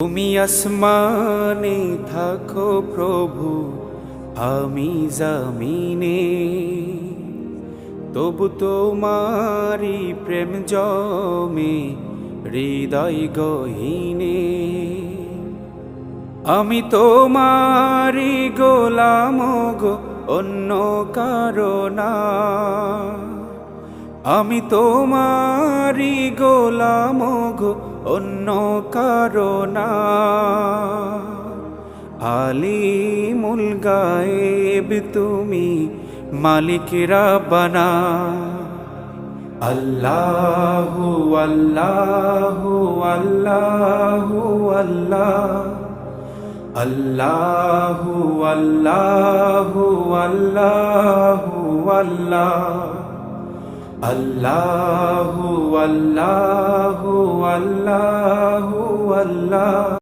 তুমি আসমানে থাকো প্রভু, আমি জমিনে, তবু তোমারি প্রেম জমে হৃদয় গহীনে। আমি তোমারি গোলাম গো, অন্য কারো না। আমি তোমারি গোলাম গো, অন্য কারো না। আলিমুল গায়েব তুমি, মালিক রাব্বানা। আল্লাহু আল্লাহু আল্লাহু আল্লাহ, আল্লাহু আল্লাহু আল্লাহু আল্লাহ, আল্লাহু আল্লাহু আল্লাহু আল্লাহ।